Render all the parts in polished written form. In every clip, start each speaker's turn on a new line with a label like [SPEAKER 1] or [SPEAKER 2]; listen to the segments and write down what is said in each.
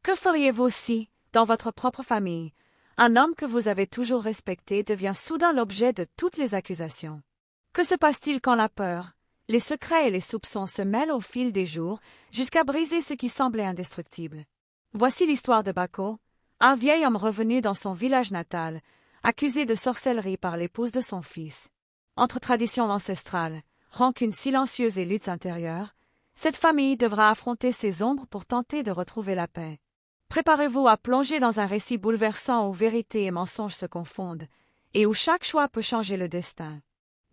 [SPEAKER 1] Que feriez-vous si, dans votre propre famille, un homme que vous avez toujours respecté devient soudain l'objet de toutes les accusations? Que se passe-t-il quand la peur, les secrets et les soupçons se mêlent au fil des jours jusqu'à briser ce qui semblait indestructible? Voici l'histoire de Bako, un vieil homme revenu dans son village natal, accusé de sorcellerie par l'épouse de son fils. Entre traditions ancestrales, rancune silencieuse et luttes intérieures, cette famille devra affronter ses ombres pour tenter de retrouver la paix. Préparez-vous à plonger dans un récit bouleversant où vérité et mensonge se confondent, et où chaque choix peut changer le destin.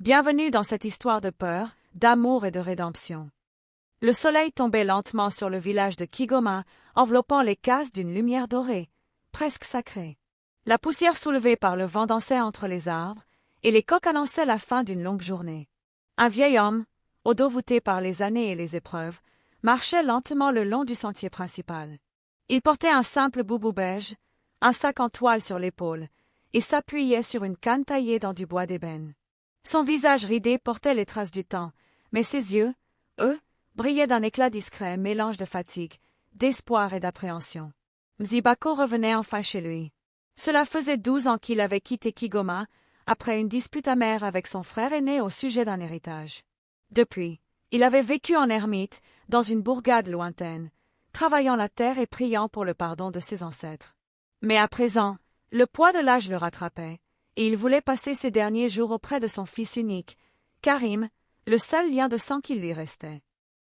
[SPEAKER 1] Bienvenue dans cette histoire de peur, d'amour et de rédemption. Le soleil tombait lentement sur le village de Kigoma, enveloppant les cases d'une lumière dorée, presque sacrée. La poussière soulevée par le vent dansait entre les arbres, et les coqs annonçaient la fin d'une longue journée. Un vieil homme, au dos voûté par les années et les épreuves, marchait lentement le long du sentier principal. Il portait un simple boubou beige, un sac en toile sur l'épaule, et s'appuyait sur une canne taillée dans du bois d'ébène. Son visage ridé portait les traces du temps, mais ses yeux, eux, brillaient d'un éclat discret, mélange de fatigue, d'espoir et d'appréhension. Mzibako revenait enfin chez lui. Cela faisait 12 ans qu'il avait quitté Kigoma, après une dispute amère avec son frère aîné au sujet d'un héritage. Depuis, il avait vécu en ermite, dans une bourgade lointaine, travaillant la terre et priant pour le pardon de ses ancêtres. Mais à présent, le poids de l'âge le rattrapait, et il voulait passer ses derniers jours auprès de son fils unique, Karim, le seul lien de sang qui lui restait.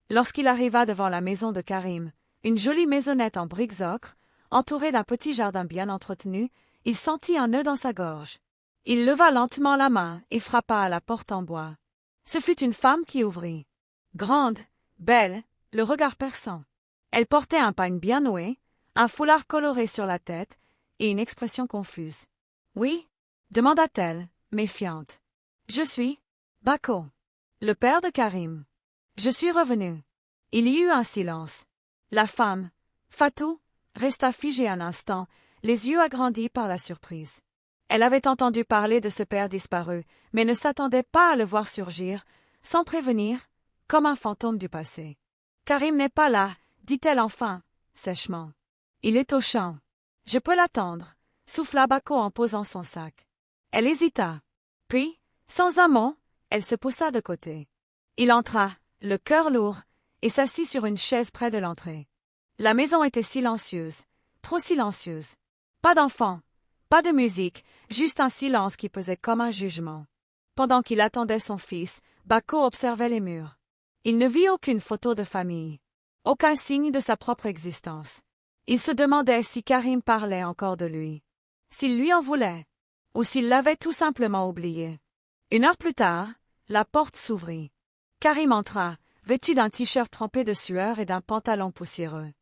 [SPEAKER 1] Lorsqu'il arriva devant la maison de Karim, une jolie maisonnette en briques ocre, entourée d'un petit jardin bien entretenu, il sentit un nœud dans sa gorge. Il leva lentement la main et frappa à la porte en bois. Ce fut une femme qui ouvrit. Grande, belle, le regard perçant. Elle portait un pagne bien noué, un foulard coloré sur la tête et une expression confuse. « Oui » demanda-t-elle, méfiante. « Je suis Bako, le père de Karim. Je suis revenu. » Il y eut un silence. La femme, Fatou, resta figée un instant, les yeux agrandis par la surprise. Elle avait entendu parler de ce père disparu, mais ne s'attendait pas à le voir surgir, sans prévenir, comme un fantôme du passé. « Karim n'est pas là, dit-elle enfin, sèchement. Il est au champ. Je peux l'attendre, souffla Bako en posant son sac. Elle hésita. Puis, sans un mot, elle se poussa de côté. Il entra, le cœur lourd, et s'assit sur une chaise près de l'entrée. La maison était silencieuse, trop silencieuse. Pas d'enfants, pas de musique, juste un silence qui pesait comme un jugement. Pendant qu'il attendait son fils, Bako observait les murs. Il ne vit aucune photo de famille. Aucun signe de sa propre existence. Il se demandait si Karim parlait encore de lui, s'il lui en voulait, ou s'il l'avait tout simplement oublié. 1 heure plus tard, la porte s'ouvrit. Karim entra, vêtu d'un t-shirt trempé de sueur et d'un pantalon poussiéreux.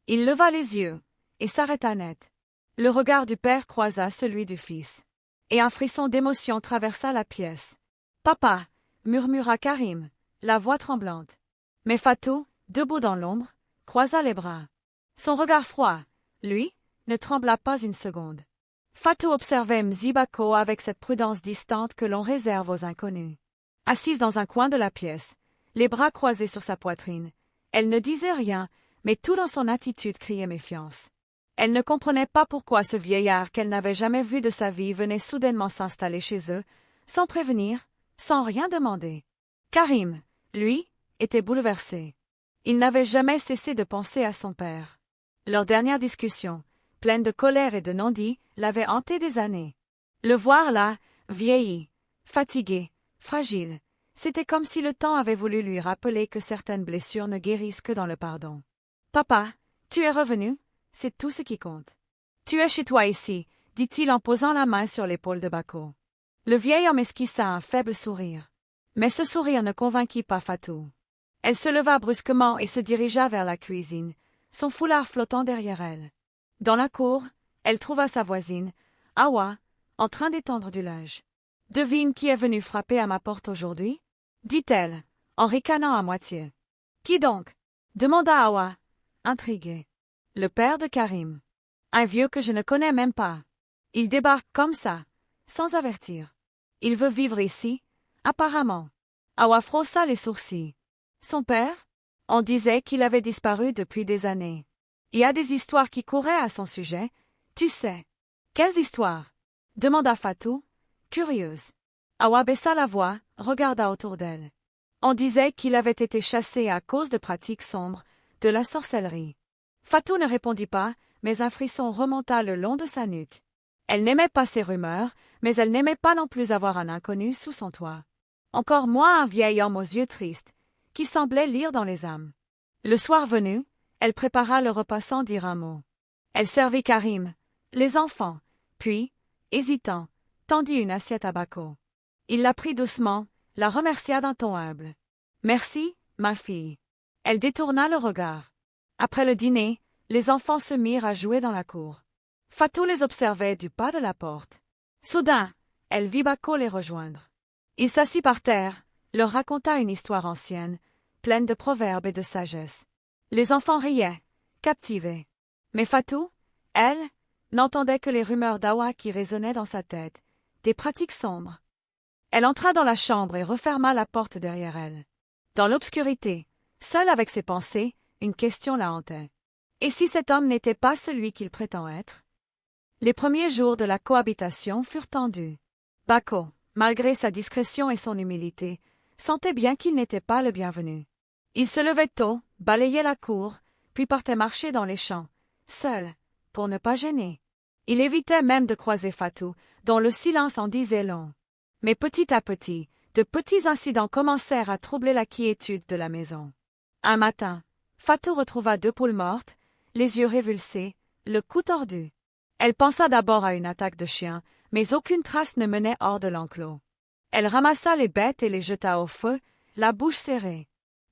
[SPEAKER 1] Il leva les yeux, et s'arrêta net. Le regard du père croisa celui du fils. Et un frisson d'émotion traversa la pièce. « Papa » murmura Karim, la voix tremblante. Mais Fatou, debout dans l'ombre, croisa les bras. Son regard froid, lui, ne trembla pas une seconde. Fatou observait Mzibako avec cette prudence distante que l'on réserve aux inconnus. Assise dans un coin de la pièce, les bras croisés sur sa poitrine, elle ne disait rien, mais tout dans son attitude criait méfiance. Elle ne comprenait pas pourquoi ce vieillard qu'elle n'avait jamais vu de sa vie venait soudainement s'installer chez eux, sans prévenir, sans rien demander. Karim, lui, était bouleversé. Il n'avait jamais cessé de penser à son père. Leur dernière discussion, pleine de colère et de non-dit, l'avait hanté des années. Le voir là, vieilli, fatigué, fragile, c'était comme si le temps avait voulu lui rappeler que certaines blessures ne guérissent que dans le pardon. « Papa, tu es revenu, c'est tout ce qui compte. Tu es chez toi ici, dit-il en posant la main sur l'épaule de Bako. Le vieil homme esquissa un faible sourire. Mais ce sourire ne convainquit pas Fatou. Elle se leva brusquement et se dirigea vers la cuisine, son foulard flottant derrière elle. Dans la cour, elle trouva sa voisine, Awa, en train d'étendre du linge. « Devine qui est venu frapper à ma porte aujourd'hui » dit-elle, en ricanant à moitié. « Qui donc » demanda Awa, intriguée. « Le père de Karim. Un vieux que je ne connais même pas. Il débarque comme ça, sans avertir. Il veut vivre ici, apparemment. » Awa frossa les sourcils. « Son père » On disait qu'il avait disparu depuis des années. Il y a des histoires qui couraient à son sujet, tu sais. Quelles histoires? Demanda Fatou, curieuse. Awa baissa la voix, regarda autour d'elle. On disait qu'il avait été chassé à cause de pratiques sombres, de la sorcellerie. Fatou ne répondit pas, mais un frisson remonta le long de sa nuque. Elle n'aimait pas ces rumeurs, mais elle n'aimait pas non plus avoir un inconnu sous son toit. Encore moins un vieil homme aux yeux tristes, qui semblait lire dans les âmes. Le soir venu, elle prépara le repas sans dire un mot. Elle servit Karim, les enfants, puis, hésitant, tendit une assiette à Bako. Il la prit doucement, la remercia d'un ton humble. « Merci, ma fille. » Elle détourna le regard. Après le dîner, les enfants se mirent à jouer dans la cour. Fatou les observait du pas de la porte. Soudain, elle vit Bako les rejoindre. Il s'assit par terre, leur raconta une histoire ancienne, pleine de proverbes et de sagesse. Les enfants riaient, captivés. Mais Fatou, elle, n'entendait que les rumeurs d'Awa qui résonnaient dans sa tête, des pratiques sombres. Elle entra dans la chambre et referma la porte derrière elle. Dans l'obscurité, seule avec ses pensées, une question la hantait. Et si cet homme n'était pas celui qu'il prétend être? Les premiers jours de la cohabitation furent tendus. Bako, malgré sa discrétion et son humilité, sentait bien qu'il n'était pas le bienvenu. Il se levait tôt, balayait la cour, puis partait marcher dans les champs, seul, pour ne pas gêner. Il évitait même de croiser Fatou, dont le silence en disait long. Mais petit à petit, de petits incidents commencèrent à troubler la quiétude de la maison. Un matin, Fatou retrouva 2 poules mortes, les yeux révulsés, le cou tordu. Elle pensa d'abord à une attaque de chien, mais aucune trace ne menait hors de l'enclos. Elle ramassa les bêtes et les jeta au feu, la bouche serrée.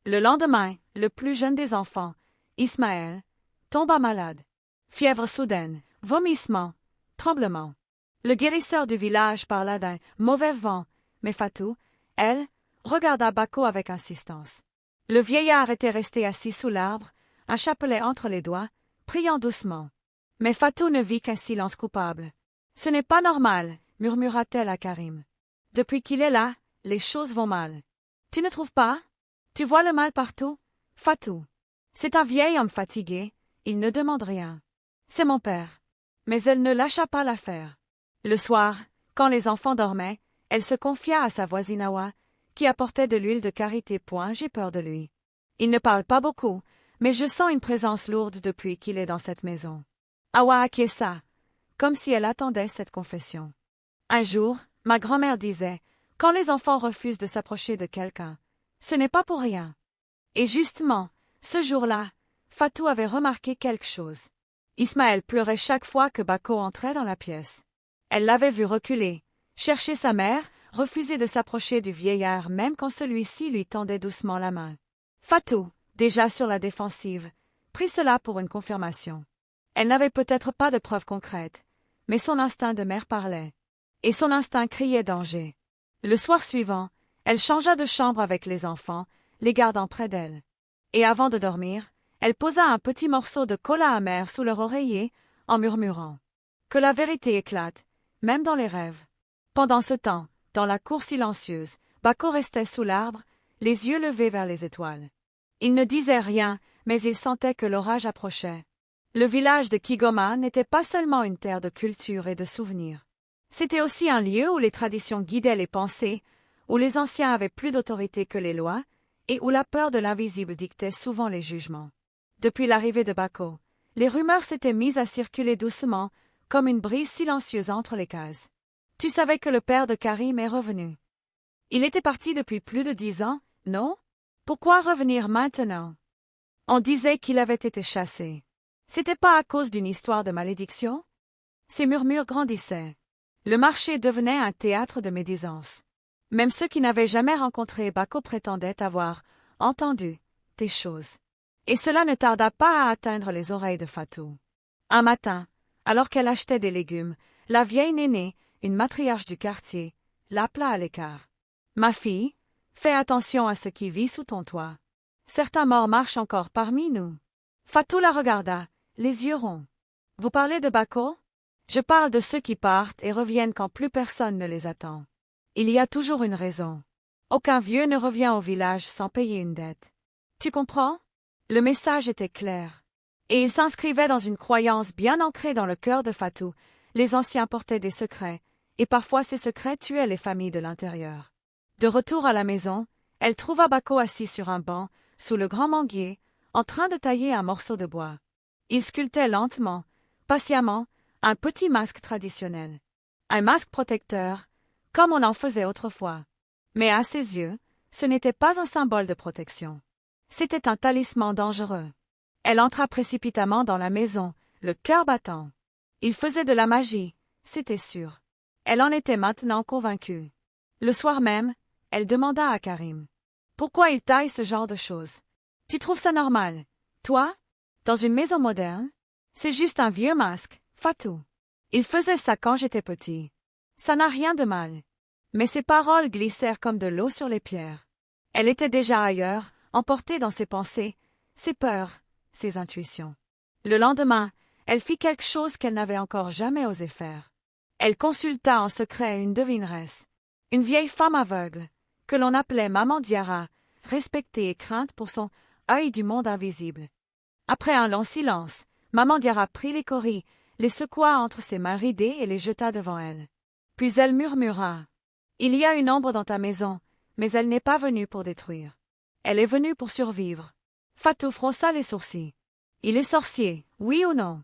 [SPEAKER 1] Le lendemain, le plus jeune des enfants, Ismaël, tomba malade. Fièvre soudaine, vomissements, tremblements. Le guérisseur du village parla d'un mauvais vent, mais Fatou, elle, regarda Bako avec insistance. Le vieillard était resté assis sous l'arbre, un chapelet entre les doigts, priant doucement. Mais Fatou ne vit qu'un silence coupable. « Ce n'est pas normal, » murmura-t-elle à Karim. « Depuis qu'il est là, les choses vont mal. Tu ne trouves pas? Tu vois le mal partout? Fatou. C'est un vieil homme fatigué, il ne demande rien. C'est mon père. » Mais elle ne lâcha pas l'affaire. Le soir, quand les enfants dormaient, elle se confia à sa voisine Awa, qui apportait de l'huile de karité. J'ai peur de lui. Il ne parle pas beaucoup, mais je sens une présence lourde depuis qu'il est dans cette maison. Awa acquiesça, comme si elle attendait cette confession. Un jour, ma grand-mère disait, quand les enfants refusent de s'approcher de quelqu'un, ce n'est pas pour rien. Et justement, ce jour-là, Fatou avait remarqué quelque chose. Ismaël pleurait chaque fois que Bako entrait dans la pièce. Elle l'avait vu reculer, chercher sa mère, refuser de s'approcher du vieillard même quand celui-ci lui tendait doucement la main. Fatou, déjà sur la défensive, prit cela pour une confirmation. Elle n'avait peut-être pas de preuves concrètes, mais son instinct de mère parlait. Et son instinct criait danger. Le soir suivant, elle changea de chambre avec les enfants, les gardant près d'elle. Et avant de dormir, elle posa un petit morceau de cola amer sous leur oreiller, en murmurant. Que la vérité éclate, même dans les rêves. Pendant ce temps, dans la cour silencieuse, Bako restait sous l'arbre, les yeux levés vers les étoiles. Il ne disait rien, mais il sentait que l'orage approchait. Le village de Kigoma n'était pas seulement une terre de culture et de souvenirs. C'était aussi un lieu où les traditions guidaient les pensées, où les anciens avaient plus d'autorité que les lois, et où la peur de l'invisible dictait souvent les jugements. Depuis l'arrivée de Bako, les rumeurs s'étaient mises à circuler doucement, comme une brise silencieuse entre les cases. Tu savais que le père de Karim est revenu. Il était parti depuis plus de 10 ans, non? Pourquoi revenir maintenant? On disait qu'il avait été chassé. C'était pas à cause d'une histoire de malédiction? Ces murmures grandissaient. Le marché devenait un théâtre de médisance. Même ceux qui n'avaient jamais rencontré Bako prétendaient avoir entendu des choses. Et cela ne tarda pas à atteindre les oreilles de Fatou. Un matin, alors qu'elle achetait des légumes, la vieille nénée, une matriarche du quartier, l'appela à l'écart. « Ma fille, fais attention à ce qui vit sous ton toit. Certains morts marchent encore parmi nous. » Fatou la regarda, les yeux ronds. « Vous parlez de Bako? Je parle de ceux qui partent et reviennent quand plus personne ne les attend. Il y a toujours une raison. Aucun vieux ne revient au village sans payer une dette. Tu comprends? » Le message était clair. Et il s'inscrivait dans une croyance bien ancrée dans le cœur de Fatou. Les anciens portaient des secrets, et parfois ces secrets tuaient les familles de l'intérieur. De retour à la maison, elle trouva Bako assis sur un banc, sous le grand manguier, en train de tailler un morceau de bois. Il sculptait lentement, patiemment, un petit masque traditionnel. Un masque protecteur, comme on en faisait autrefois. Mais à ses yeux, ce n'était pas un symbole de protection. C'était un talisman dangereux. Elle entra précipitamment dans la maison, le cœur battant. Il faisait de la magie, c'était sûr. Elle en était maintenant convaincue. Le soir même, elle demanda à Karim. « Pourquoi il taille ce genre de choses? Tu trouves ça normal? Toi? Dans une maison moderne? C'est juste un vieux masque, Fatou. Il faisait ça quand j'étais petit. Ça n'a rien de mal. » Mais ses paroles glissèrent comme de l'eau sur les pierres. Elle était déjà ailleurs, emportée dans ses pensées, ses peurs, ses intuitions. Le lendemain, elle fit quelque chose qu'elle n'avait encore jamais osé faire. Elle consulta en secret une devineresse, une vieille femme aveugle, que l'on appelait Maman Diarra, respectée et crainte pour son œil du monde invisible. Après un long silence, Maman Diarra prit les coris, les secoua entre ses mains ridées et les jeta devant elle. Puis elle murmura. « Il y a une ombre dans ta maison, mais elle n'est pas venue pour détruire. Elle est venue pour survivre. » Fatou fronça les sourcils. « Il est sorcier, oui ou non? »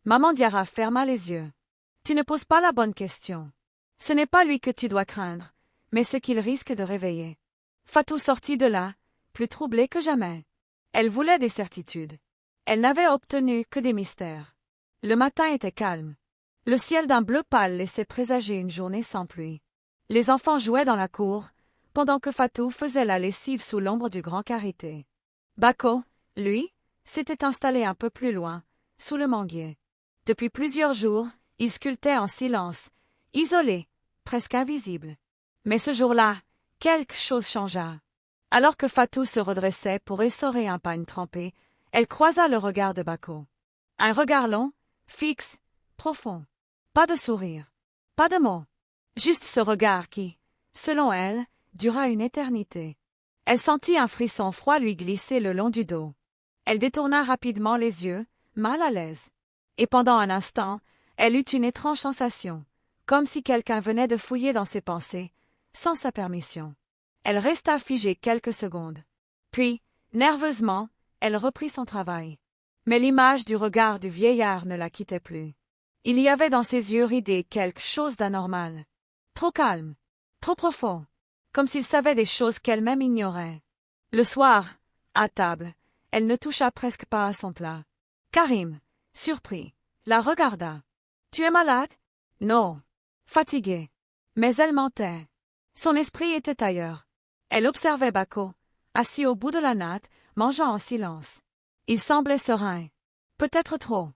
[SPEAKER 1] Maman Diarra ferma les yeux. « Tu ne poses pas la bonne question. Ce n'est pas lui que tu dois craindre, mais ce qu'il risque de réveiller. » Fatou sortit de là, plus troublée que jamais. Elle voulait des certitudes. Elle n'avait obtenu que des mystères. Le matin était calme. Le ciel d'un bleu pâle laissait présager une journée sans pluie. Les enfants jouaient dans la cour, pendant que Fatou faisait la lessive sous l'ombre du grand karité. Bako, lui, s'était installé un peu plus loin, sous le manguier. Depuis plusieurs jours, il sculptait en silence, isolé, presque invisible. Mais ce jour-là, quelque chose changea. Alors que Fatou se redressait pour essorer un pagne trempé, elle croisa le regard de Bako. Un regard long, fixe, profond. Pas de sourire, pas de mots. Juste ce regard qui, selon elle, dura une éternité. Elle sentit un frisson froid lui glisser le long du dos. Elle détourna rapidement les yeux, mal à l'aise. Et pendant un instant, elle eut une étrange sensation, comme si quelqu'un venait de fouiller dans ses pensées, sans sa permission. Elle resta figée quelques secondes. Puis, nerveusement, elle reprit son travail. Mais l'image du regard du vieillard ne la quittait plus. Il y avait dans ses yeux ridés quelque chose d'anormal. Trop calme, trop profond, comme s'il savait des choses qu'elle-même ignorait. Le soir, à table, elle ne toucha presque pas à son plat. Karim, surpris, la regarda. « Tu es malade? » « Non. » Fatiguée. Mais elle mentait. Son esprit était ailleurs. Elle observait Bako, assis au bout de la natte, mangeant en silence. Il semblait serein. Peut-être trop.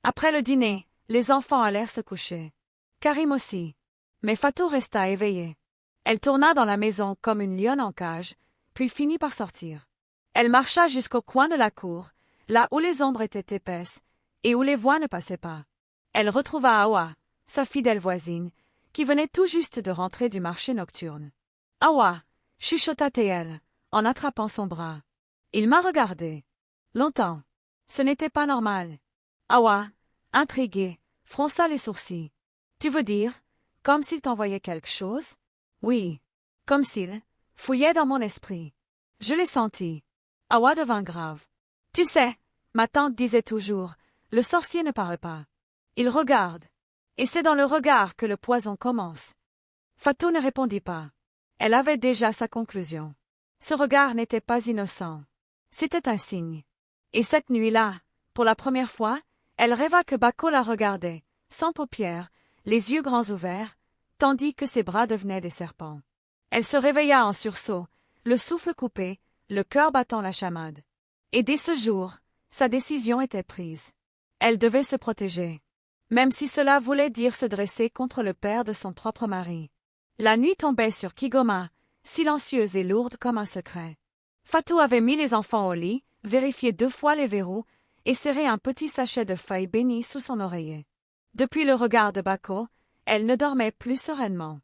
[SPEAKER 1] Après le dîner, les enfants allèrent se coucher. Karim aussi. Mais Fatou resta éveillée. Elle tourna dans la maison comme une lionne en cage, puis finit par sortir. Elle marcha jusqu'au coin de la cour, là où les ombres étaient épaisses, et où les voix ne passaient pas. Elle retrouva Awa, sa fidèle voisine, qui venait tout juste de rentrer du marché nocturne. « Awa » chuchota-t-elle, en attrapant son bras. Il m'a regardé. Longtemps. Ce n'était pas normal. Awa, intriguée, fronça les sourcils. « Tu veux dire, comme s'il t'envoyait quelque chose? » « Oui. Comme s'il fouillait dans mon esprit. » Je l'ai senti. Awa devint grave. « Tu sais, ma tante disait toujours, le sorcier ne parle pas. Il regarde. Et c'est dans le regard que le poison commence. » Fatou ne répondit pas. Elle avait déjà sa conclusion. Ce regard n'était pas innocent. C'était un signe. Et cette nuit-là, pour la première fois, elle rêva que Bako la regardait, sans paupières, les yeux grands ouverts, tandis que ses bras devenaient des serpents. Elle se réveilla en sursaut, le souffle coupé, le cœur battant la chamade. Et dès ce jour, sa décision était prise. Elle devait se protéger. Même si cela voulait dire se dresser contre le père de son propre mari. La nuit tombait sur Kigoma, silencieuse et lourde comme un secret. Fatou avait mis les enfants au lit, vérifié 2 fois les verrous, et serré un petit sachet de feuilles bénies sous son oreiller. Depuis le regard de Bako, elle ne dormait plus sereinement.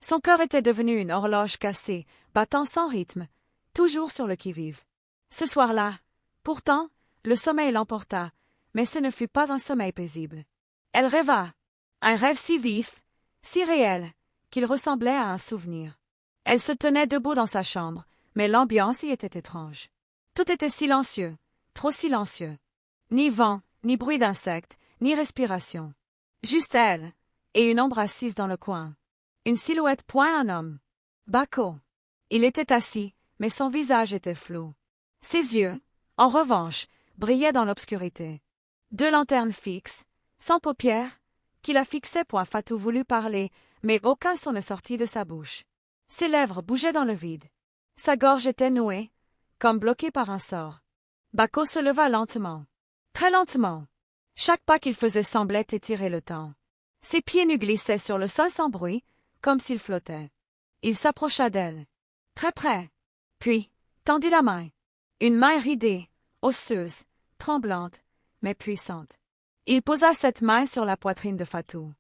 [SPEAKER 1] Son cœur était devenu une horloge cassée, battant sans rythme, toujours sur le qui-vive. Ce soir-là, pourtant, le sommeil l'emporta, mais ce ne fut pas un sommeil paisible. Elle rêva. Un rêve si vif, si réel, qu'il ressemblait à un souvenir. Elle se tenait debout dans sa chambre, mais l'ambiance y était étrange. Tout était silencieux, trop silencieux. Ni vent, ni bruit d'insectes, ni respiration. Juste elle, et une ombre assise dans le coin. Une silhouette, point un homme. Bako. Il était assis, mais son visage était flou. Ses yeux, en revanche, brillaient dans l'obscurité. 2 lanternes fixes, sans paupières, qui la fixaient. Fatou voulut parler, mais aucun son ne sortit de sa bouche. Ses lèvres bougeaient dans le vide. Sa gorge était nouée, comme bloquée par un sort. Bako se leva lentement. Très lentement. Chaque pas qu'il faisait semblait étirer le temps. Ses pieds nus glissaient sur le sol sans bruit, comme s'il flottait. Il s'approcha d'elle. Très près. Puis, tendit la main. Une main ridée, osseuse, tremblante, mais puissante. Il posa cette main sur la poitrine de Fatou.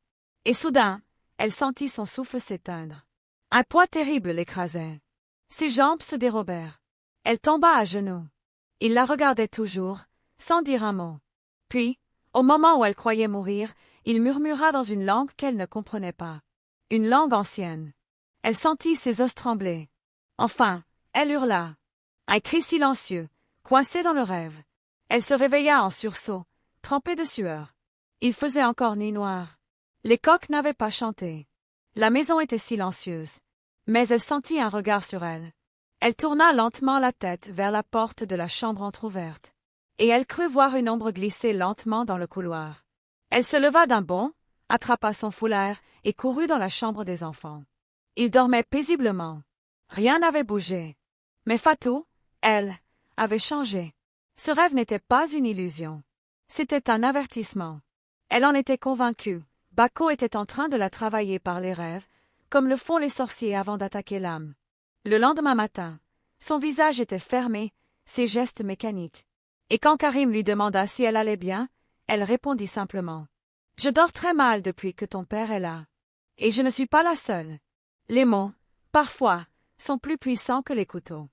[SPEAKER 1] Et soudain, elle sentit son souffle s'éteindre. Un poids terrible l'écrasait. Ses jambes se dérobèrent. Elle tomba à genoux. Il la regardait toujours, sans dire un mot. Puis, au moment où elle croyait mourir, il murmura dans une langue qu'elle ne comprenait pas. Une langue ancienne. Elle sentit ses os trembler. Enfin, elle hurla. Un cri silencieux, coincé dans le rêve. Elle se réveilla en sursaut, trempée de sueur. Il faisait encore nuit noire. Les coqs n'avaient pas chanté. La maison était silencieuse. Mais elle sentit un regard sur elle. Elle tourna lentement la tête vers la porte de la chambre entr'ouverte. Et elle crut voir une ombre glisser lentement dans le couloir. Elle se leva d'un bond, attrapa son foulard et courut dans la chambre des enfants. Ils dormaient paisiblement. Rien n'avait bougé. Mais Fatou, elle, avait changé. Ce rêve n'était pas une illusion. C'était un avertissement. Elle en était convaincue. Bako était en train de la travailler par les rêves, comme le font les sorciers avant d'attaquer l'âme. Le lendemain matin, son visage était fermé, ses gestes mécaniques. Et quand Karim lui demanda si elle allait bien, elle répondit simplement. « Je dors très mal depuis que ton père est là. Et je ne suis pas la seule. » Les mots, parfois, sont plus puissants que les couteaux.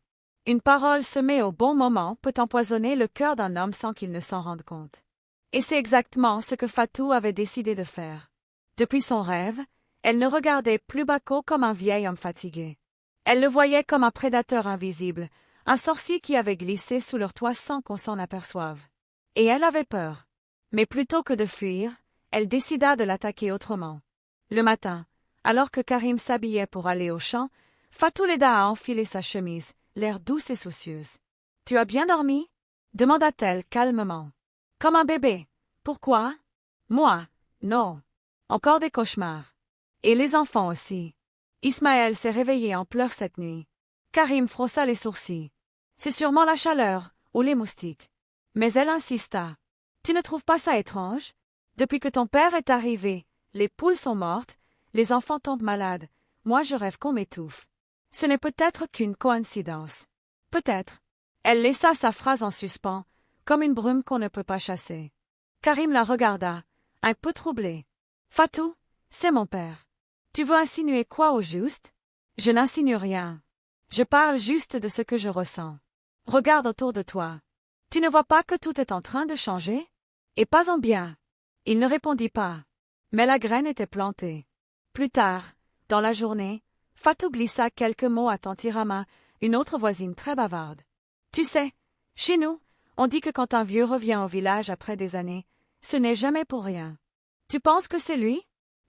[SPEAKER 1] Une parole semée au bon moment peut empoisonner le cœur d'un homme sans qu'il ne s'en rende compte. Et c'est exactement ce que Fatou avait décidé de faire. Depuis son rêve, elle ne regardait plus Bako comme un vieil homme fatigué. Elle le voyait comme un prédateur invisible, un sorcier qui avait glissé sous leur toit sans qu'on s'en aperçoive. Et elle avait peur. Mais plutôt que de fuir, elle décida de l'attaquer autrement. Le matin, alors que Karim s'habillait pour aller au champ, Fatou l'aida à enfiler sa chemise, l'air douce et soucieuse. « Tu as bien dormi » demanda-t-elle calmement. « Comme un bébé. Pourquoi ?»« Moi, non. Encore des cauchemars. Et les enfants aussi. » Ismaël s'est réveillé en pleurs cette nuit. Karim frossa les sourcils. « C'est sûrement la chaleur, ou les moustiques. » Mais elle insista. « Tu ne trouves pas ça étrange? Depuis que ton père est arrivé, les poules sont mortes, les enfants tombent malades. Moi je rêve qu'on m'étouffe. Ce n'est peut-être qu'une coïncidence. Peut-être. » Elle laissa sa phrase en suspens, comme une brume qu'on ne peut pas chasser. Karim la regarda, un peu troublé. « Fatou, c'est mon père. Tu veux insinuer quoi au juste? » « Je n'insinue rien. Je parle juste de ce que je ressens. Regarde autour de toi. Tu ne vois pas que tout est en train de changer? Et pas en bien. » Il ne répondit pas. Mais la graine était plantée. Plus tard, dans la journée, Fatou glissa quelques mots à Tanti Rama, une autre voisine très bavarde. « Tu sais, chez nous, on dit que quand un vieux revient au village après des années, ce n'est jamais pour rien. Tu penses que c'est lui? »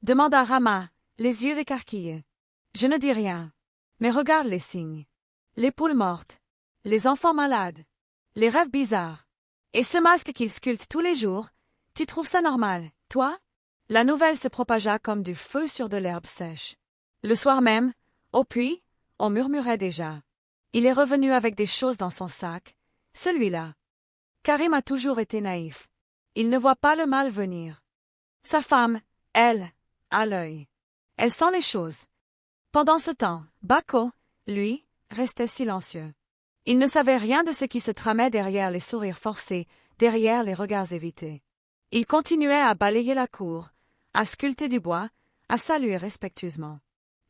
[SPEAKER 1] demanda Rama, les yeux écarquillés. « Je ne dis rien. Mais regarde les signes. Les poules mortes. Les enfants malades. Les rêves bizarres. Et ce masque qu'il sculpte tous les jours, tu trouves ça normal, toi ?» La nouvelle se propagea comme du feu sur de l'herbe sèche. Le soir même, au puits, on murmurait déjà. Il est revenu avec des choses dans son sac, celui-là. Karim a toujours été naïf. Il ne voit pas le mal venir. Sa femme, elle, a l'œil. Elle sent les choses. Pendant ce temps, Bako, lui, restait silencieux. Il ne savait rien de ce qui se tramait derrière les sourires forcés, derrière les regards évités. Il continuait à balayer la cour, à sculpter du bois, à saluer respectueusement.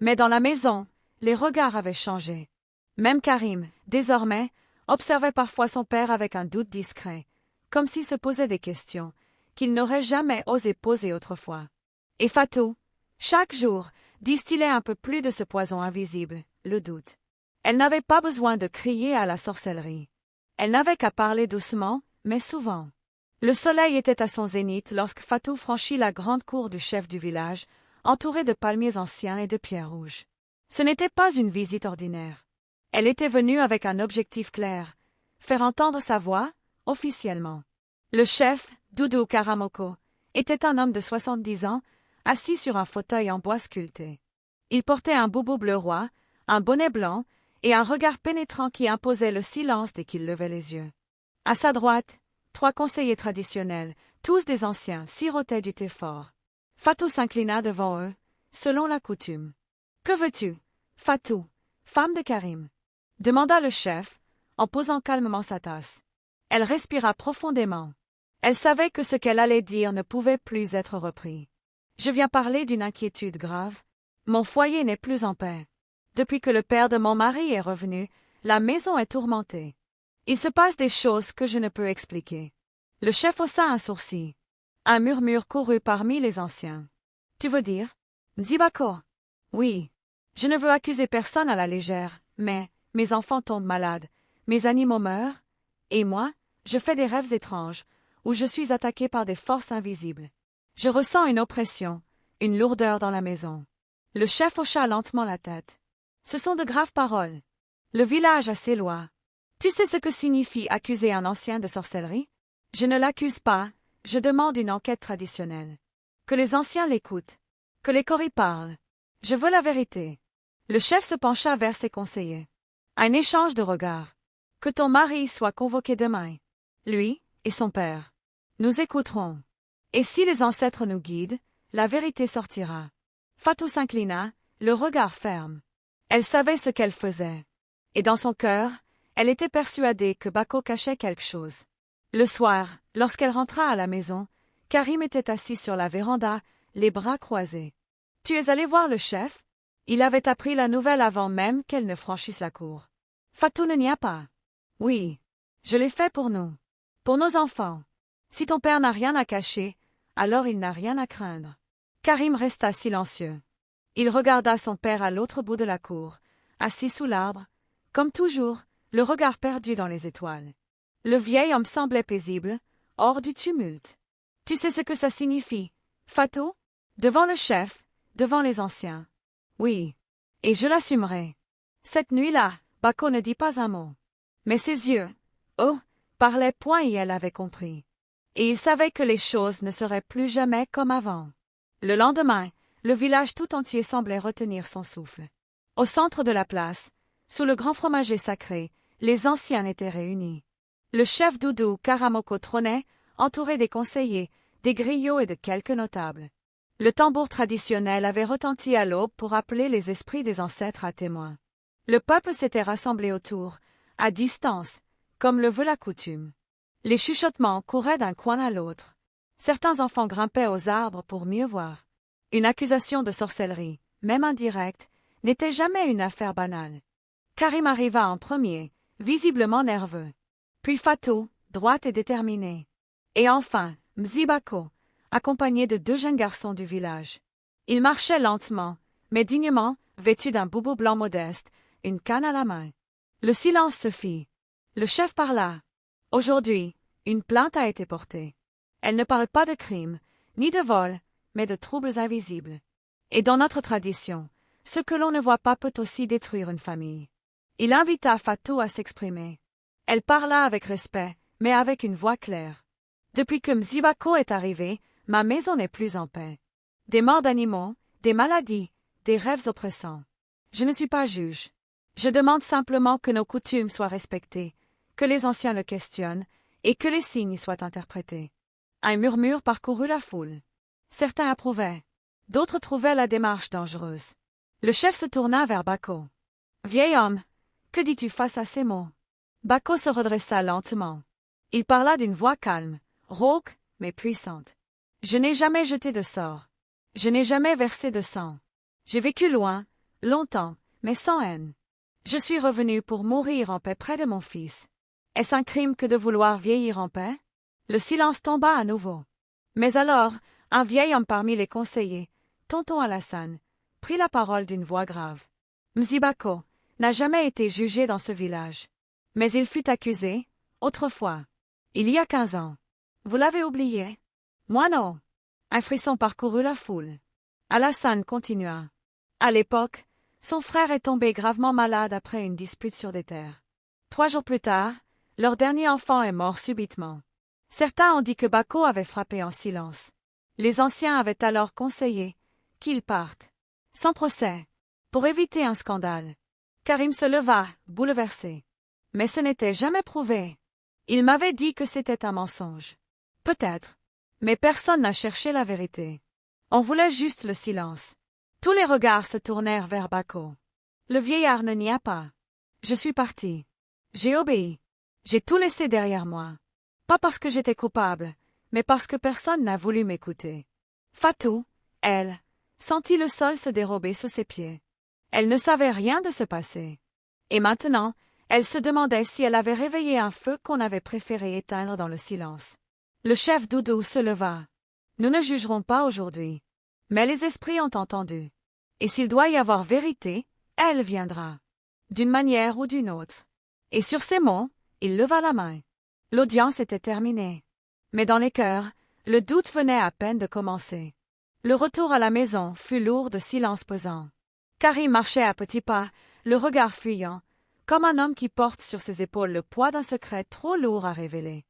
[SPEAKER 1] Mais dans la maison, les regards avaient changé. Même Karim, désormais, observait parfois son père avec un doute discret, comme s'il se posait des questions qu'il n'aurait jamais osé poser autrefois. Et Fatou, chaque jour, distillait un peu plus de ce poison invisible, le doute. Elle n'avait pas besoin de crier à la sorcellerie. Elle n'avait qu'à parler doucement, mais souvent. Le soleil était à son zénith lorsque Fatou franchit la grande cour du chef du village, entourée de palmiers anciens et de pierres rouges. Ce n'était pas une visite ordinaire. Elle était venue avec un objectif clair, faire entendre sa voix, officiellement. Le chef, Doudou Karamoko, était un homme de 70 ans, assis sur un fauteuil en bois sculpté. Il portait un boubou bleu roi, un bonnet blanc et un regard pénétrant qui imposait le silence dès qu'il levait les yeux. À sa droite, 3 conseillers traditionnels, tous des anciens, sirotaient du thé fort. Fatou s'inclina devant eux, selon la coutume. « Que veux-tu, Fatou, femme de Karim ?» demanda le chef, en posant calmement sa tasse. Elle respira profondément. Elle savait que ce qu'elle allait dire ne pouvait plus être repris. « Je viens parler d'une inquiétude grave. Mon foyer n'est plus en paix. Depuis que le père de mon mari est revenu, la maison est tourmentée. Il se passe des choses que je ne peux expliquer. » Le chef haussa un sourcil. Un murmure courut parmi les anciens. « Tu veux dire, Mzibako ?»« Oui. Je ne veux accuser personne à la légère, mais mes enfants tombent malades, mes animaux meurent, et moi, je fais des rêves étranges, où je suis attaqué par des forces invisibles. Je ressens une oppression, une lourdeur dans la maison. » Le chef hocha lentement la tête. « Ce sont de graves paroles. Le village a ses lois. Tu sais ce que signifie accuser un ancien de sorcellerie? Je ne l'accuse pas, je demande une enquête traditionnelle. Que les anciens l'écoutent. Que les coris parlent. Je veux la vérité. » Le chef se pencha vers ses conseillers. Un échange de regards. « Que ton mari soit convoqué demain. Lui et son père. Nous écouterons. Et si les ancêtres nous guident, la vérité sortira. » Fatou s'inclina, le regard ferme. Elle savait ce qu'elle faisait. Et dans son cœur, elle était persuadée que Bako cachait quelque chose. Le soir, lorsqu'elle rentra à la maison, Karim était assis sur la véranda, les bras croisés. « Tu es allé voir le chef ?» Il avait appris la nouvelle avant même qu'elle ne franchisse la cour. Fatou ne nia pas. « Oui, je l'ai fait pour nous. Pour nos enfants. Si ton père n'a rien à cacher, alors il n'a rien à craindre. » Karim resta silencieux. Il regarda son père à l'autre bout de la cour, assis sous l'arbre, comme toujours, le regard perdu dans les étoiles. Le vieil homme semblait paisible, hors du tumulte. « Tu sais ce que ça signifie, Fatou ? Devant le chef, devant les anciens. Oui. Et je l'assumerai. » Cette nuit-là, Bako ne dit pas un mot. Mais ses yeux, oh, parlaient point et elle avait compris. Et il savait que les choses ne seraient plus jamais comme avant. Le lendemain, le village tout entier semblait retenir son souffle. Au centre de la place, sous le grand fromager sacré, les anciens étaient réunis. Le chef Doudou Karamoko trônait, entouré des conseillers, des griots et de quelques notables. Le tambour traditionnel avait retenti à l'aube pour appeler les esprits des ancêtres à témoin. Le peuple s'était rassemblé autour, à distance, comme le veut la coutume. Les chuchotements couraient d'un coin à l'autre. Certains enfants grimpaient aux arbres pour mieux voir. Une accusation de sorcellerie, même indirecte, n'était jamais une affaire banale. Karim arriva en premier, visiblement nerveux. Puis Fatou, droite et déterminée. Et enfin, Mzibako, accompagné de 2 jeunes garçons du village. Ils marchaient lentement, mais dignement, vêtus d'un boubou blanc modeste, une canne à la main. Le silence se fit. Le chef parla. « Aujourd'hui, une plainte a été portée. Elle ne parle pas de crime, ni de vol, mais de troubles invisibles. Et dans notre tradition, ce que l'on ne voit pas peut aussi détruire une famille. » Il invita Fatou à s'exprimer. Elle parla avec respect, mais avec une voix claire. « Depuis que Mzibako est arrivé, ma maison n'est plus en paix. Des morts d'animaux, des maladies, des rêves oppressants. Je ne suis pas juge. Je demande simplement que nos coutumes soient respectées, que les anciens le questionnent, et que les signes soient interprétés. » Un murmure parcourut la foule. Certains approuvaient. D'autres trouvaient la démarche dangereuse. Le chef se tourna vers Bako. « Vieil homme, que dis-tu face à ces mots ?» Bako se redressa lentement. Il parla d'une voix calme, rauque, mais puissante. « Je n'ai jamais jeté de sort. Je n'ai jamais versé de sang. J'ai vécu loin, longtemps, mais sans haine. Je suis revenu pour mourir en paix près de mon fils. Est-ce un crime que de vouloir vieillir en paix? Le silence tomba à nouveau. Mais alors, un vieil homme parmi les conseillers, tonton Alassane, prit la parole d'une voix grave. Mzi Bako n'a jamais été jugé dans ce village. Mais il fut accusé, autrefois. Il y a 15 ans. Vous l'avez oublié? Moi non. Un frisson parcourut la foule. Alassane continua. À l'époque, son frère est tombé gravement malade après une dispute sur des terres. 3 jours plus tard, leur dernier enfant est mort subitement. Certains ont dit que Bako avait frappé en silence. Les anciens avaient alors conseillé qu'il parte, sans procès, pour éviter un scandale. Karim se leva, bouleversé. Mais ce n'était jamais prouvé. Il m'avait dit que c'était un mensonge. Peut-être. Mais personne n'a cherché la vérité. On voulait juste le silence. Tous les regards se tournèrent vers Bako. Le vieillard ne nia pas. Je suis parti. J'ai obéi. J'ai tout laissé derrière moi. Pas parce que j'étais coupable, mais parce que personne n'a voulu m'écouter. Fatou, elle, sentit le sol se dérober sous ses pieds. Elle ne savait rien de ce passé. Et maintenant, elle se demandait si elle avait réveillé un feu qu'on avait préféré éteindre dans le silence. Le chef Doudou se leva. Nous ne jugerons pas aujourd'hui. Mais les esprits ont entendu. Et s'il doit y avoir vérité, elle viendra. D'une manière ou d'une autre. Et sur ces mots, il leva la main. L'audience était terminée. Mais dans les cœurs, le doute venait à peine de commencer. Le retour à la maison fut lourd de silence pesant. Karim marchait à petits pas, le regard fuyant, comme un homme qui porte sur ses épaules le poids d'un secret trop lourd à révéler.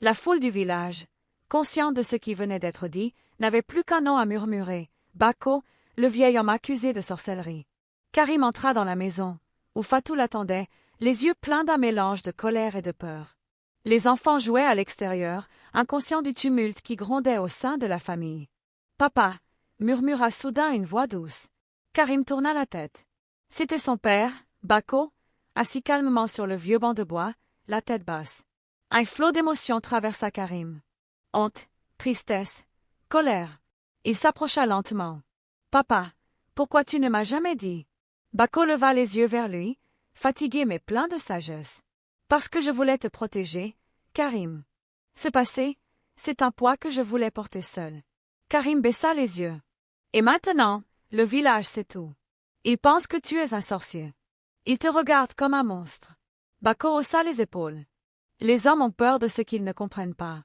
[SPEAKER 1] La foule du village, consciente de ce qui venait d'être dit, n'avait plus qu'un nom à murmurer. Bako, le vieil homme accusé de sorcellerie. Karim entra dans la maison, où Fatou l'attendait, les yeux pleins d'un mélange de colère et de peur. Les enfants jouaient à l'extérieur, inconscients du tumulte qui grondait au sein de la famille. « Papa » murmura soudain une voix douce. Karim tourna la tête. C'était son père, Bako, assis calmement sur le vieux banc de bois, la tête basse. Un flot d'émotions traversa Karim. Honte, tristesse, colère. Il s'approcha lentement. « Papa, pourquoi tu ne m'as jamais dit ?» Bako leva les yeux vers lui, fatigué mais plein de sagesse. « Parce que je voulais te protéger, Karim. Ce passé, c'est un poids que je voulais porter seul. » Karim baissa les yeux. « Et maintenant, le village sait tout. Il pense que tu es un sorcier. Il te regarde comme un monstre. » Bako haussa les épaules. « Les hommes ont peur de ce qu'ils ne comprennent pas.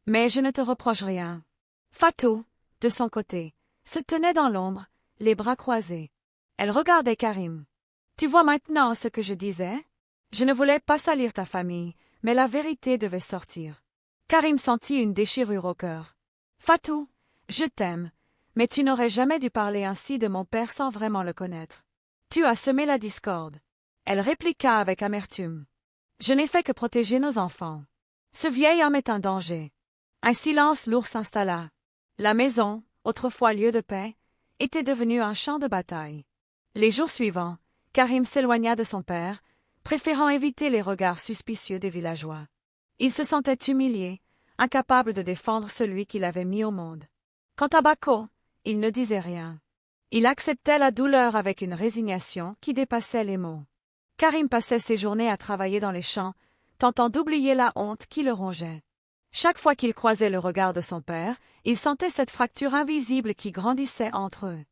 [SPEAKER 1] Mais je ne te reproche rien. » Fatou, de son côté, se tenait dans l'ombre, les bras croisés. Elle regardait Karim. « Tu vois maintenant ce que je disais? Je ne voulais pas salir ta famille, mais la vérité devait sortir. » Karim sentit une déchirure au cœur. « Fatou, je t'aime, mais tu n'aurais jamais dû parler ainsi de mon père sans vraiment le connaître. Tu as semé la discorde. » Elle répliqua avec amertume. « Je n'ai fait que protéger nos enfants. Ce vieil homme est un danger. » Un silence lourd s'installa. La maison, autrefois lieu de paix, était devenue un champ de bataille. Les jours suivants, Karim s'éloigna de son père, préférant éviter les regards suspicieux des villageois. Il se sentait humilié, incapable de défendre celui qu'il avait mis au monde. Quant à Bako, il ne disait rien. Il acceptait la douleur avec une résignation qui dépassait les mots. Karim passait ses journées à travailler dans les champs, tentant d'oublier la honte qui le rongeait. Chaque fois qu'il croisait le regard de son père, il sentait cette fracture invisible qui grandissait entre eux.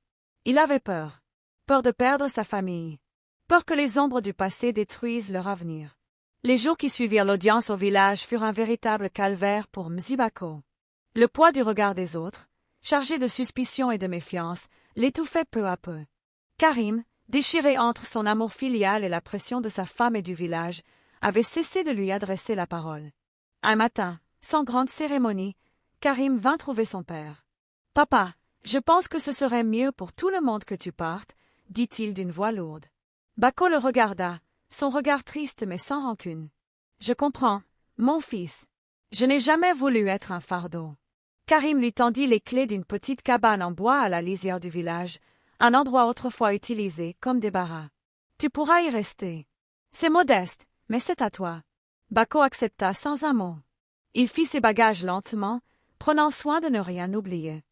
[SPEAKER 1] Il avait peur. Peur de perdre sa famille. Peur que les ombres du passé détruisent leur avenir. Les jours qui suivirent l'audience au village furent un véritable calvaire pour Mzi Bako. Le poids du regard des autres, chargé de suspicion et de méfiance, l'étouffait peu à peu. Karim, déchiré entre son amour filial et la pression de sa femme et du village, avait cessé de lui adresser la parole. Un matin, sans grande cérémonie, Karim vint trouver son père. « Papa, je pense que ce serait mieux pour tout le monde que tu partes, » dit-il d'une voix lourde. Bako le regarda, son regard triste mais sans rancune. « Je comprends, mon fils. Je n'ai jamais voulu être un fardeau. » Karim lui tendit les clés d'une petite cabane en bois à la lisière du village, un endroit autrefois utilisé comme débarras. « Tu pourras y rester. C'est modeste, mais c'est à toi. » Bako accepta sans un mot. Il fit ses bagages lentement, prenant soin de ne rien oublier.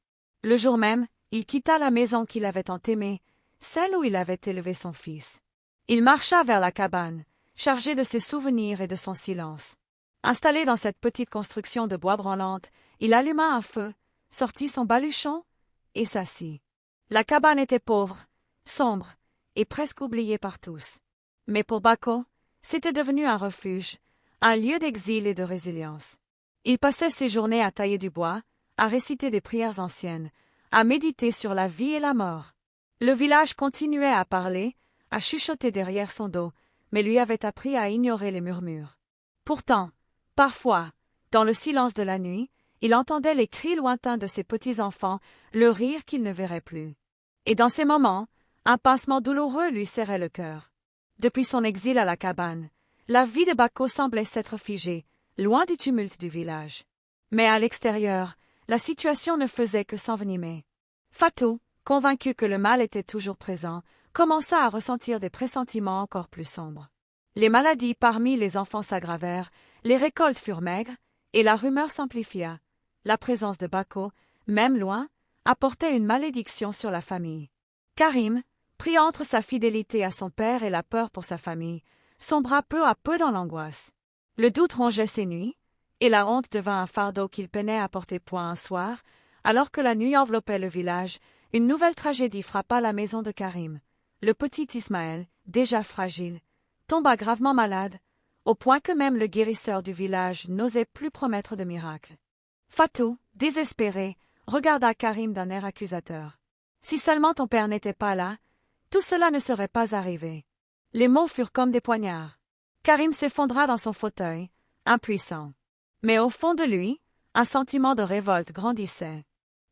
[SPEAKER 1] Le jour même, il quitta la maison qu'il avait tant aimée, celle où il avait élevé son fils. Il marcha vers la cabane, chargé de ses souvenirs et de son silence. Installé dans cette petite construction de bois branlante, il alluma un feu, sortit son baluchon et s'assit. La cabane était pauvre, sombre et presque oubliée par tous. Mais pour Bako, c'était devenu un refuge, un lieu d'exil et de résilience. Il passait ses journées à tailler du bois, à réciter des prières anciennes, à méditer sur la vie et la mort. Le village continuait à parler, à chuchoter derrière son dos, mais lui avait appris à ignorer les murmures. Pourtant, parfois, dans le silence de la nuit, il entendait les cris lointains de ses petits-enfants, le rire qu'il ne verrait plus. Et dans ces moments, un pincement douloureux lui serrait le cœur. Depuis son exil à la cabane, la vie de Bako semblait s'être figée, loin du tumulte du village. Mais à l'extérieur, la situation ne faisait que s'envenimer. Fatou, convaincu que le mal était toujours présent, commença à ressentir des pressentiments encore plus sombres. Les maladies parmi les enfants s'aggravèrent, les récoltes furent maigres, et la rumeur s'amplifia. La présence de Bako, même loin, apportait une malédiction sur la famille. Karim, pris entre sa fidélité à son père et la peur pour sa famille, sombra peu à peu dans l'angoisse. Le doute rongeait ses nuits, et la honte devint un fardeau qu'il peinait à porter point un soir, alors que la nuit enveloppait le village, une nouvelle tragédie frappa la maison de Karim. Le petit Ismaël, déjà fragile, tomba gravement malade, au point que même le guérisseur du village n'osait plus promettre de miracle. Fatou, désespéré, regarda Karim d'un air accusateur. « Si seulement ton père n'était pas là, tout cela ne serait pas arrivé. » Les mots furent comme des poignards. Karim s'effondra dans son fauteuil, impuissant. Mais au fond de lui, un sentiment de révolte grandissait.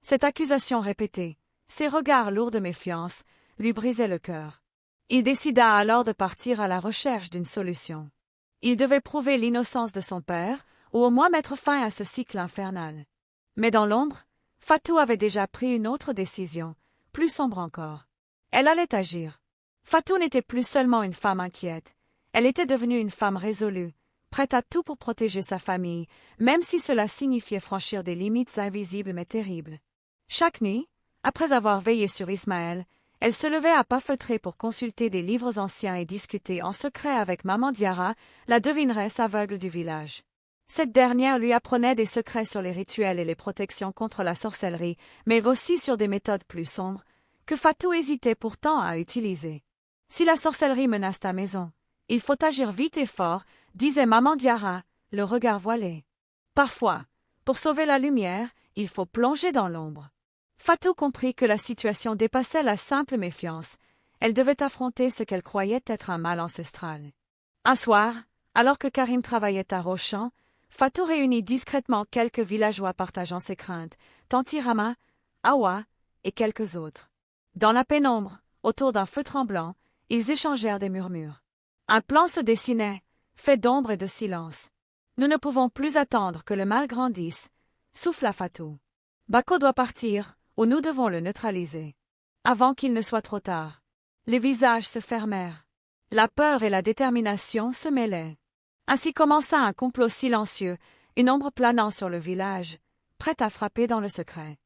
[SPEAKER 1] Cette accusation répétée, ces regards lourds de méfiance, lui brisaient le cœur. Il décida alors de partir à la recherche d'une solution. Il devait prouver l'innocence de son père, ou au moins mettre fin à ce cycle infernal. Mais dans l'ombre, Fatou avait déjà pris une autre décision, plus sombre encore. Elle allait agir. Fatou n'était plus seulement une femme inquiète, elle était devenue une femme résolue, prête à tout pour protéger sa famille, même si cela signifiait franchir des limites invisibles mais terribles. Chaque nuit, après avoir veillé sur Ismaël, elle se levait à pas feutrés pour consulter des livres anciens et discuter en secret avec Maman Diarra, la devineresse aveugle du village. Cette dernière lui apprenait des secrets sur les rituels et les protections contre la sorcellerie, mais aussi sur des méthodes plus sombres, que Fatou hésitait pourtant à utiliser. Si la sorcellerie menace ta maison, il faut agir vite et fort, disait Maman Diarra, le regard voilé. Parfois, pour sauver la lumière, il faut plonger dans l'ombre. Fatou comprit que la situation dépassait la simple méfiance. Elle devait affronter ce qu'elle croyait être un mal ancestral. Un soir, alors que Karim travaillait à Rochamps, Fatou réunit discrètement quelques villageois partageant ses craintes, Tanti Rama, Awa et quelques autres. Dans la pénombre, autour d'un feu tremblant, ils échangèrent des murmures. Un plan se dessinait, fait d'ombre et de silence. Nous ne pouvons plus attendre que le mal grandisse, souffla Fatou. Bako doit partir, ou nous devons le neutraliser. Avant qu'il ne soit trop tard. Les visages se fermèrent. La peur et la détermination se mêlaient. Ainsi commença un complot silencieux, une ombre planant sur le village, prête à frapper dans le secret.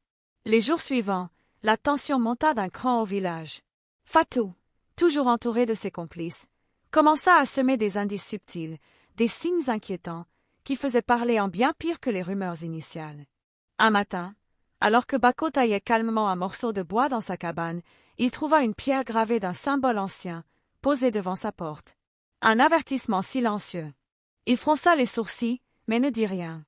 [SPEAKER 1] Les jours suivants, la tension monta d'un cran au village. Fatou, toujours entouré de ses complices, commença à semer des indices subtils, des signes inquiétants, qui faisaient parler en bien pire que les rumeurs initiales. Un matin, alors que Bako taillait calmement un morceau de bois dans sa cabane, il trouva une pierre gravée d'un symbole ancien, posée devant sa porte. Un avertissement silencieux. Il fronça les sourcils, mais ne dit rien.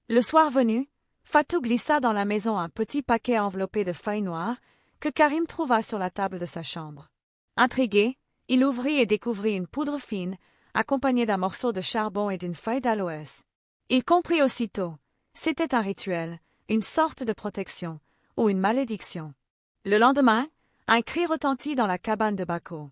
[SPEAKER 1] Le soir venu, Fatou glissa dans la maison un petit paquet enveloppé de feuilles noires, que Karim trouva sur la table de sa chambre. Intrigué, il ouvrit et découvrit une poudre fine, accompagnée d'un morceau de charbon et d'une feuille d'aloès. Il comprit aussitôt. C'était un rituel, une sorte de protection, ou une malédiction. Le lendemain, un cri retentit dans la cabane de Bako.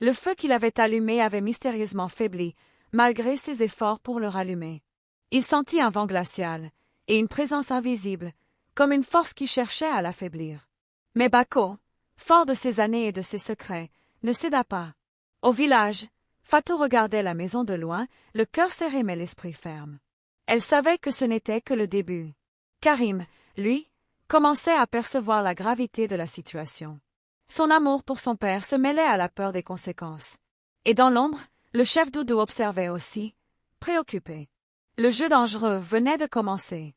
[SPEAKER 1] Le feu qu'il avait allumé avait mystérieusement faibli, malgré ses efforts pour le rallumer. Il sentit un vent glacial, et une présence invisible, comme une force qui cherchait à l'affaiblir. Mais Bako, fort de ses années et de ses secrets, ne céda pas. Au village, Fatou regardait la maison de loin, le cœur serré mais l'esprit ferme. Elle savait que ce n'était que le début. Karim, lui, commençait à percevoir la gravité de la situation. Son amour pour son père se mêlait à la peur des conséquences. Et dans l'ombre, le chef Doudou observait aussi, préoccupé. Le jeu dangereux venait de commencer.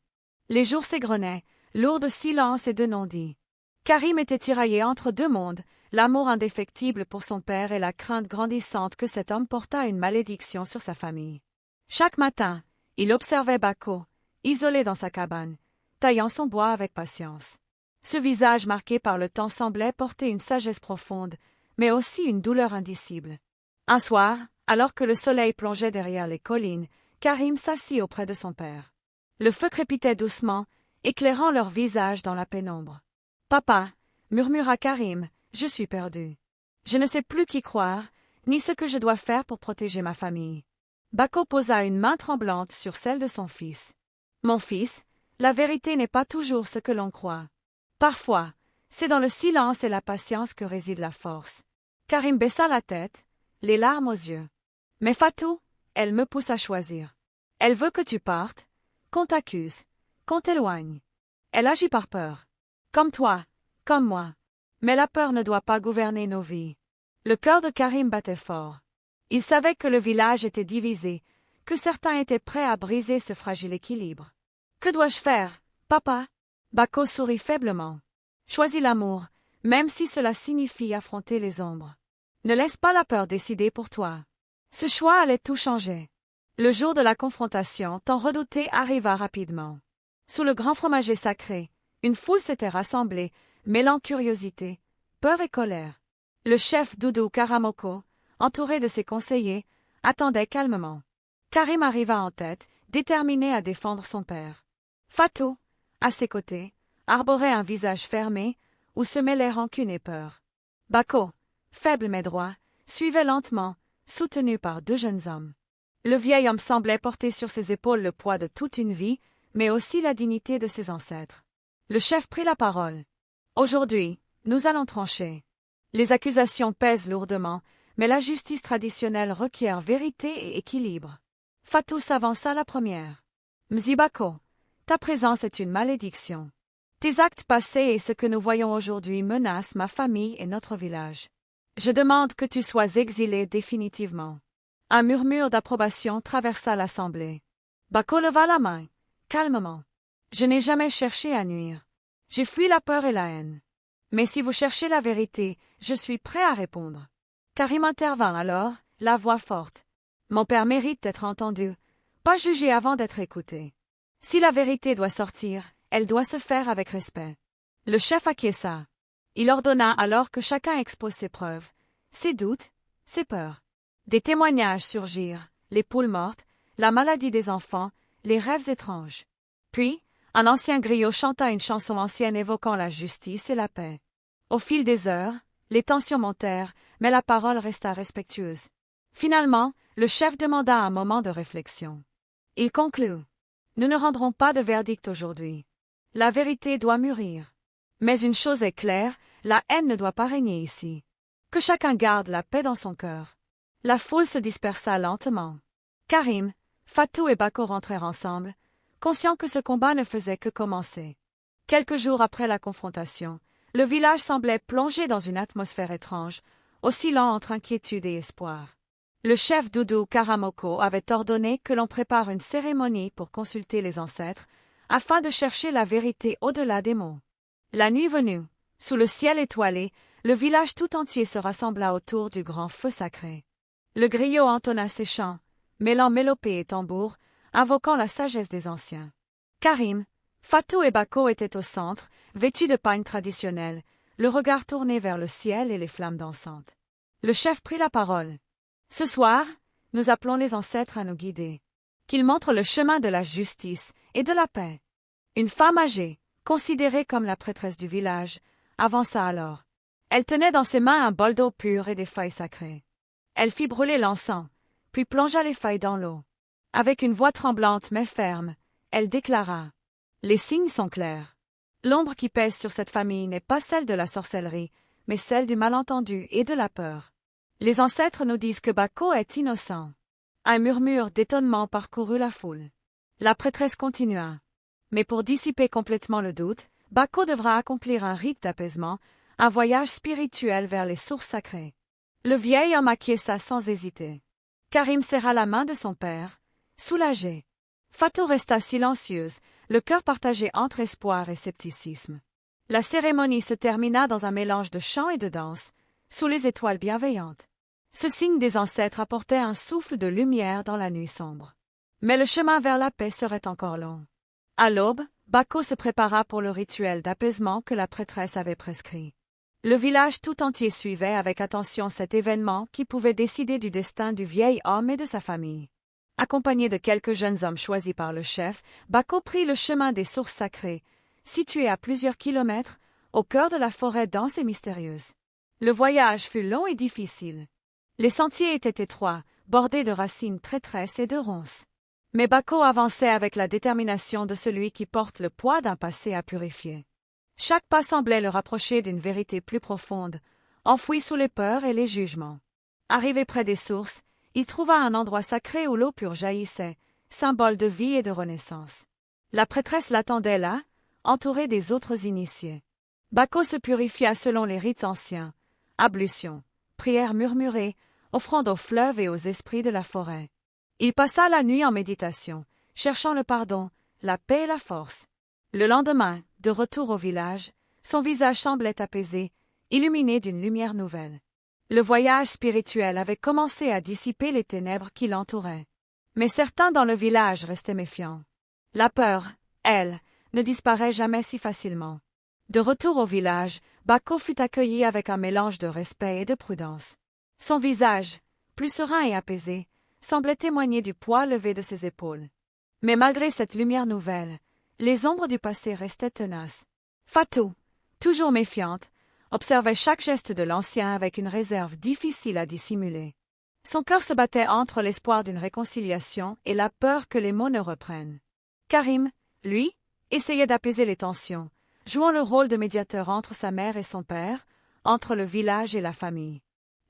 [SPEAKER 1] Les jours s'égrenaient, lourds de silence et de non-dits. Karim était tiraillé entre deux mondes, l'amour indéfectible pour son père et la crainte grandissante que cet homme portât une malédiction sur sa famille. Chaque matin, il observait Bako, isolé dans sa cabane, taillant son bois avec patience. Ce visage marqué par le temps semblait porter une sagesse profonde, mais aussi une douleur indicible. Un soir, alors que le soleil plongeait derrière les collines, Karim s'assit auprès de son père. Le feu crépitait doucement, éclairant leurs visages dans la pénombre. « Papa, » murmura Karim, « je suis perdu. Je ne sais plus qui croire, ni ce que je dois faire pour protéger ma famille. » Bako posa une main tremblante sur celle de son fils. « Mon fils, la vérité n'est pas toujours ce que l'on croit. Parfois, c'est dans le silence et la patience que réside la force. » Karim baissa la tête, les larmes aux yeux. « Mais Fatou, elle me pousse à choisir. Elle veut que tu partes, qu'on t'accuse, qu'on t'éloigne. Elle agit par peur. Comme toi, comme moi. Mais la peur ne doit pas gouverner nos vies. » Le cœur de Karim battait fort. Il savait que le village était divisé, que certains étaient prêts à briser ce fragile équilibre. « Que dois-je faire, papa ?» Bako sourit faiblement. « Choisis l'amour, même si cela signifie affronter les ombres. Ne laisse pas la peur décider pour toi. » Ce choix allait tout changer. Le jour de la confrontation, tant redouté, arriva rapidement. Sous le grand fromager sacré, une foule s'était rassemblée, mêlant curiosité, peur et colère. Le chef Doudou Karamoko, entouré de ses conseillers, attendait calmement. Karim arriva en tête, déterminé à défendre son père. Fatou, à ses côtés, arborait un visage fermé, où se mêlaient rancune et peur. Bako, faible mais droit, suivait lentement, soutenu par deux jeunes hommes. Le vieil homme semblait porter sur ses épaules le poids de toute une vie, mais aussi la dignité de ses ancêtres. Le chef prit la parole. « Aujourd'hui, nous allons trancher. Les accusations pèsent lourdement, mais la justice traditionnelle requiert vérité et équilibre. » Fatou s'avança la première. « Mzibako, ta présence est une malédiction. Tes actes passés et ce que nous voyons aujourd'hui menacent ma famille et notre village. Je demande que tu sois exilé définitivement. » Un murmure d'approbation traversa l'assemblée. Bako leva la main, calmement. « Je n'ai jamais cherché à nuire. J'ai fui la peur et la haine. Mais si vous cherchez la vérité, je suis prêt à répondre. » Karim intervint alors, la voix forte. « Mon père mérite d'être entendu, pas jugé avant d'être écouté. Si la vérité doit sortir, elle doit se faire avec respect. » Le chef acquiesça. Il ordonna alors que chacun expose ses preuves, ses doutes, ses peurs. Des témoignages surgirent, les poules mortes, la maladie des enfants, les rêves étranges. Puis, un ancien griot chanta une chanson ancienne évoquant la justice et la paix. Au fil des heures, les tensions montèrent, mais la parole resta respectueuse. Finalement, le chef demanda un moment de réflexion. Il conclut. « Nous ne rendrons pas de verdict aujourd'hui. La vérité doit mûrir. Mais une chose est claire, la haine ne doit pas régner ici. Que chacun garde la paix dans son cœur. » La foule se dispersa lentement. Karim, Fatou et Bako rentrèrent ensemble, conscients que ce combat ne faisait que commencer. Quelques jours après la confrontation, le village semblait plongé dans une atmosphère étrange, oscillant entre inquiétude et espoir. Le chef Doudou Karamoko avait ordonné que l'on prépare une cérémonie pour consulter les ancêtres, afin de chercher la vérité au-delà des mots. La nuit venue, sous le ciel étoilé, le village tout entier se rassembla autour du grand feu sacré. Le griot entonna ses chants, mêlant mélopées et tambours, invoquant la sagesse des anciens. Karim, Fatou et Bako étaient au centre, vêtus de pagnes traditionnelles, le regard tourné vers le ciel et les flammes dansantes. Le chef prit la parole. « Ce soir, nous appelons les ancêtres à nous guider. Qu'ils montrent le chemin de la justice et de la paix. » Une femme âgée, considérée comme la prêtresse du village, avança alors. Elle tenait dans ses mains un bol d'eau pure et des feuilles sacrées. Elle fit brûler l'encens, puis plongea les feuilles dans l'eau. Avec une voix tremblante mais ferme, elle déclara « Les signes sont clairs. L'ombre qui pèse sur cette famille n'est pas celle de la sorcellerie, mais celle du malentendu et de la peur. Les ancêtres nous disent que Bako est innocent. » Un murmure d'étonnement parcourut la foule. La prêtresse continua. « Mais pour dissiper complètement le doute, Bako devra accomplir un rite d'apaisement, un voyage spirituel vers les sources sacrées. » Le vieil homme acquiesça sans hésiter. Karim serra la main de son père, soulagé. Fatou resta silencieuse, le cœur partagé entre espoir et scepticisme. La cérémonie se termina dans un mélange de chants et de danse, sous les étoiles bienveillantes. Ce signe des ancêtres apportait un souffle de lumière dans la nuit sombre. Mais le chemin vers la paix serait encore long. À l'aube, Bako se prépara pour le rituel d'apaisement que la prêtresse avait prescrit. Le village tout entier suivait avec attention cet événement qui pouvait décider du destin du vieil homme et de sa famille. Accompagné de quelques jeunes hommes choisis par le chef, Bako prit le chemin des sources sacrées, situé à plusieurs kilomètres, au cœur de la forêt dense et mystérieuse. Le voyage fut long et difficile. Les sentiers étaient étroits, bordés de racines traîtresses et de ronces. Mais Bako avançait avec la détermination de celui qui porte le poids d'un passé à purifier. Chaque pas semblait le rapprocher d'une vérité plus profonde, enfouie sous les peurs et les jugements. Arrivé près des sources, il trouva un endroit sacré où l'eau pure jaillissait, symbole de vie et de renaissance. La prêtresse l'attendait là, entourée des autres initiés. Bako se purifia selon les rites anciens, ablutions, prières murmurées, offrande aux fleuves et aux esprits de la forêt. Il passa la nuit en méditation, cherchant le pardon, la paix et la force. Le lendemain, de retour au village, son visage semblait apaisé, illuminé d'une lumière nouvelle. Le voyage spirituel avait commencé à dissiper les ténèbres qui l'entouraient. Mais certains dans le village restaient méfiants. La peur, elle, ne disparaît jamais si facilement. De retour au village, Bako fut accueilli avec un mélange de respect et de prudence. Son visage, plus serein et apaisé, semblait témoigner du poids levé de ses épaules. Mais malgré cette lumière nouvelle, les ombres du passé restaient tenaces. Fatou, toujours méfiante, observait chaque geste de l'ancien avec une réserve difficile à dissimuler. Son cœur se battait entre l'espoir d'une réconciliation et la peur que les mots ne reprennent. Karim, lui, essayait d'apaiser les tensions, jouant le rôle de médiateur entre sa mère et son père, entre le village et la famille.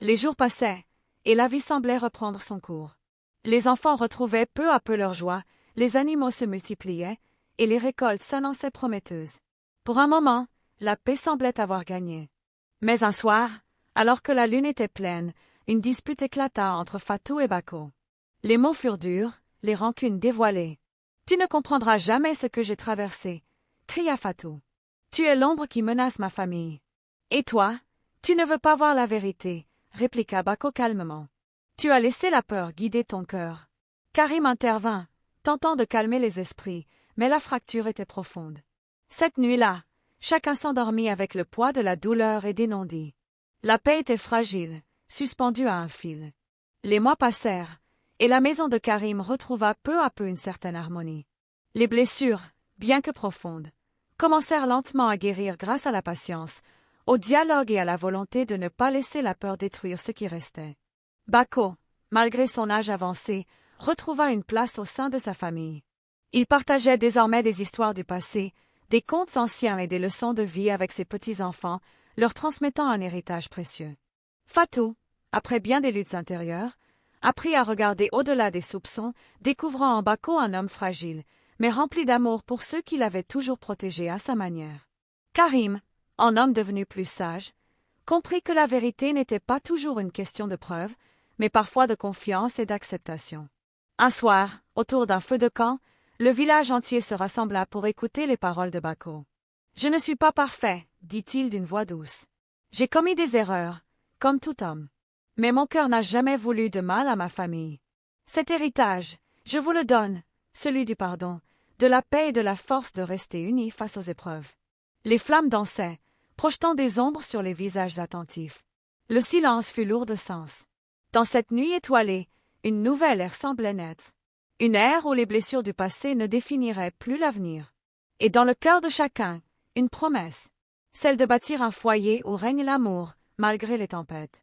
[SPEAKER 1] Les jours passaient, et la vie semblait reprendre son cours. Les enfants retrouvaient peu à peu leur joie, les animaux se multipliaient, et les récoltes s'annonçaient prometteuses. Pour un moment, la paix semblait avoir gagné. Mais un soir, alors que la lune était pleine, une dispute éclata entre Fatou et Bako. Les mots furent durs, les rancunes dévoilées. « Tu ne comprendras jamais ce que j'ai traversé » cria Fatou. « Tu es l'ombre qui menace ma famille. »« Et toi, tu ne veux pas voir la vérité » répliqua Bako calmement. « Tu as laissé la peur guider ton cœur. » Karim intervint, tentant de calmer les esprits, mais la fracture était profonde. Cette nuit-là, chacun s'endormit avec le poids de la douleur et des non-dits. La paix était fragile, suspendue à un fil. Les mois passèrent, et la maison de Karim retrouva peu à peu une certaine harmonie. Les blessures, bien que profondes, commencèrent lentement à guérir grâce à la patience, au dialogue et à la volonté de ne pas laisser la peur détruire ce qui restait. Bako, malgré son âge avancé, retrouva une place au sein de sa famille. Il partageait désormais des histoires du passé, des contes anciens et des leçons de vie avec ses petits-enfants, leur transmettant un héritage précieux. Fatou, après bien des luttes intérieures, apprit à regarder au-delà des soupçons, découvrant en Bako un homme fragile, mais rempli d'amour pour ceux qui l'avaient toujours protégé à sa manière. Karim, en homme devenu plus sage, comprit que la vérité n'était pas toujours une question de preuve, mais parfois de confiance et d'acceptation. Un soir, autour d'un feu de camp, le village entier se rassembla pour écouter les paroles de Bako. « Je ne suis pas parfait, dit-il d'une voix douce. J'ai commis des erreurs, comme tout homme. Mais mon cœur n'a jamais voulu de mal à ma famille. Cet héritage, je vous le donne, celui du pardon, de la paix et de la force de rester unis face aux épreuves. » Les flammes dansaient, projetant des ombres sur les visages attentifs. Le silence fut lourd de sens. Dans cette nuit étoilée, une nouvelle ère semblait naître. Une ère où les blessures du passé ne définiraient plus l'avenir. Et dans le cœur de chacun, une promesse, celle de bâtir un foyer où règne l'amour, malgré les tempêtes.